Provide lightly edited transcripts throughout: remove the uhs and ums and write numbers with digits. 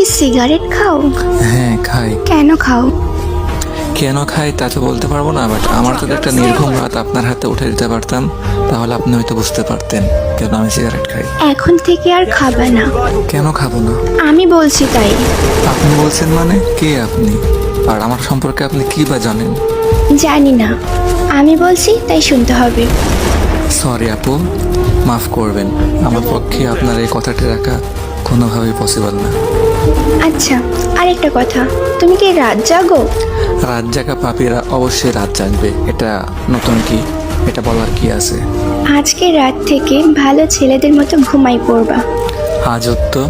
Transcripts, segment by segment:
কি সিগারেট খাও? হ্যাঁ খাই। কেন খাও? কেন খাই তা তো বলতে পারবো না, বাট আমার তো একটা নির্ঘুম রাত আপনার হাতে উঠে দিতে পারতাম, তাহলে আপনি হয়তো বুঝতে পারতেন কেন আমি সিগারেট খাই। এখন থেকে আর খাবা না। কেন খাবো না? আমি বলছি তাই। আপনি বলছেন মানে? কে আপনি? আর আমার সম্পর্কে আপনি কি বা জানেন? জানি না, আমি বলছি তাই শুনতে হবে। সরি আপু, মাফ করবেন, আমার পক্ষে আপনার এই কথাটি রাখা কোনোভাবেই পসিবল না। আচ্ছা, আরেকটা কথা, তুমি কি রাত জাগো? রাত জাগা পাপীরা অবশ্যই রাত জাগবে, এটা নতুন কি? এটা বলার কি আছে? আজকে রাত থেকে ভালো ছেলেদের মতো ঘুমাই পড়বা। আজব তো,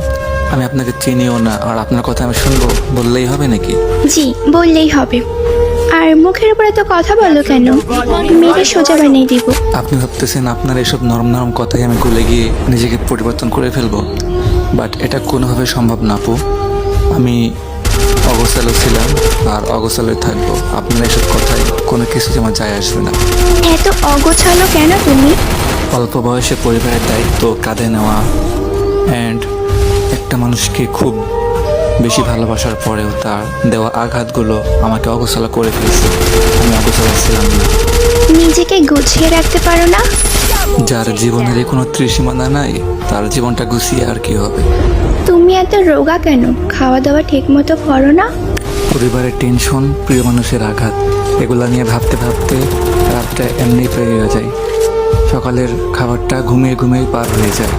আমি আপনাকে চিনিও না, আর আপনার কথা আমি শুনবো বললেই হবে নাকি? জি, বললেই হবে। আর মুখের উপরে তো কথা বলো কেন? মেরে সোজা বানিয়ে দিব। আপনি ভাবতেছেন আপনার এসব নরম নরম কথাই আমি গলে গিয়ে নিজেকে পরিবর্তন করে ফেলবো, বাট এটা কোনোভাবে সম্ভব না আপু। আমি অগোছালো ছিলাম আর অগোছালোই থাকবো, আপনার এসব কথাই কোনো কিছু আমার যায় আসবে না। এত অগোছালো কেন তুমি? অল্প বয়সে পরিবারের দায়িত্ব কাঁধে নেওয়া, অ্যান্ড একটা মানুষকে খুব বেশি ভালোবাসার পরেও তার দেওয়া আঘাতগুলো আমাকে অগোছালো করে ফেলছে। আমি অগোছালো ছিলাম না। নিজেকে গুছিয়ে রাখতে পারো না? যার জীবনের কোনো ত্রিসীমানা নাই, তার জীবনটা গুছিয়ে আর কি হবে? তুমি এত রোগা কেন? খাওয়া দাওয়া ঠিক মতো করো না? পরিবারের টেনশন, প্রিয় মানুষের আঘাত, এগুলা নিয়ে ভাবতে ভাবতে রাতটা এমনি পেরিয়ে যায়। সকালের খাবারটা ঘুমিয়ে ঘুমিয়ে পার হয়ে যায়,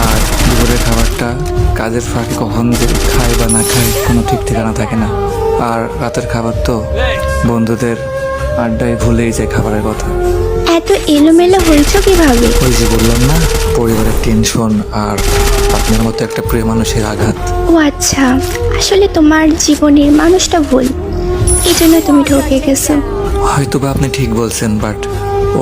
আর দুপুরের খাবারটা কাজের ফাঁকে কখন যে খায় বা না খায় কোনো ঠিক ঠিকানা থাকে না। আর রাতের খাবার তো বন্ধুদের আড্ডায় ভুলেই যায় খাবারের কথা। এত এলোমেলো হয়েছ কিভাবে? ওই যে বললাম না, পরিবারের টেনশন আর আপনার মতো একটা প্রিয় মানুষের আঘাত। ও আচ্ছা, আসলে তোমার জীবনের মানুষটা ভুল, এই জন্য তুমি ঠকে গেছো। হয়তো বা আপনি ঠিক বলছেন, বাট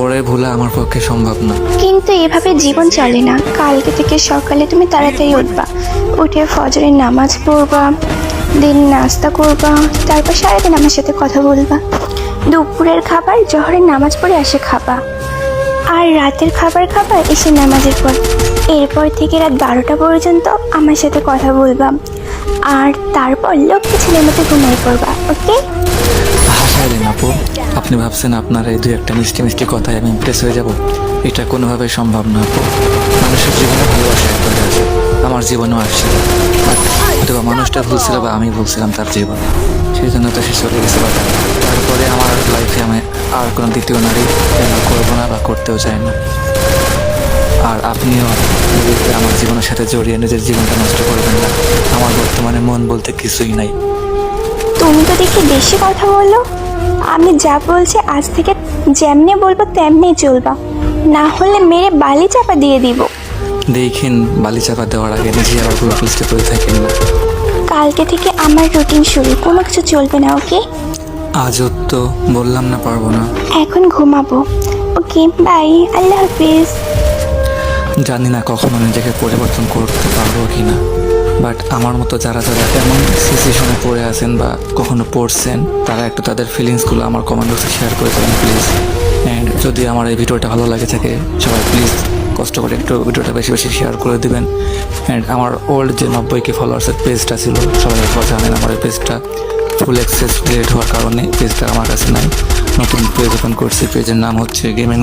ওরে ভোলা আমার পক্ষে সম্ভব না। কিন্তু এভাবে জীবন চলে না। কালকে থেকে সকালে তুমি তাড়াতাড়ি উঠবা, উঠে ফজরের নামাজ পড়বা, দিন নাস্তা করবা, তারপর সারাদিন আমার সাথে কথা বলবা। দুপুরের খাবার জোহরের নামাজ পড়ে এসে খাবা, আর রাতের খাবার খাবা এসে নামাজের পর। এরপর থেকে রাত 12টা পর্যন্ত আমার সাথে কথা বলবা, আর তারপর লক্ষ্মী ছেলের মতো ঘুমাই পড়বা। ওকে? হাসাইলেন আপু, আপনি ভাবছেন আপনার এই দুই একটা মিষ্টি মিষ্টি কথায় আমি ইমপ্রেস হয়ে যাব? এটা কোনোভাবে সম্ভব না আপু। মানুষের জীবনে ভালোবাসা একবারে আছে, আমার জীবনেও আসছিল, বাট হয়তো বা মানুষটা ভুল ছিল বা আমি ভুলছিলাম তার জীবনে, সেই জন্য তো সে চলে গেছে। বাট তারপরে আমার লাইফে আমি আর কোনো দ্বিতীয় নারী করবো না বা করতেও চাই না। আর আপনিও নিজেকে আমার জীবনের সাথে জড়িয়ে নিজের জীবনটা নষ্ট করবেন না। আমার বর্তমানে মন বলতে কিছুই নাই। তুমি তো দেখি বেশি কথা বলো। আমি যা বলছি আজ থেকে যেমনি বলবো তেমনি চলবা, না হলে মেরে বালি চাপা দিয়ে দিব। দেখেন, বালি চাপা দেওয়ার আগে নিজে আবার ভুল বুঝতে করে থাকেন না। কালকে থেকে আমার রুটিন শুরু, কোনো কিছু চলবে না। ওকে? আজও তো বললাম না পারবো না। এখন ঘুমাবো। ওকে, বাই, আল্লাহ হাফিজ। জানি না কখনো নিজেকে পরিবর্তন করতে পারবো কি না, বাট আমার মতো যারা যারা এমন সিচুয়েশনে পড়ে আছেন বা কখনো পড়ছেন, তারা একটু তাদের ফিলিংসগুলো আমার কমেন্ট বক্সে শেয়ার করে দেবেন প্লিজ। অ্যান্ড যদি আমার এই ভিডিওটা ভালো লাগে থাকে, সবাই প্লিজ কষ্ট করে একটু ভিডিওটা বেশি বেশি শেয়ার করে দিবেন। অ্যান্ড আমার ওল্ড যে 90K ফলোয়ার্সের পেজটা ছিল, সবাই একবার জানেন আমার এই পেজটা ফুল অ্যাক্সেস ডিলেট হওয়ার কারণে পেজটা আমার কাছে নাই। নতুন পেজ ওপেন করছি, পেজের নাম হচ্ছে গেমিং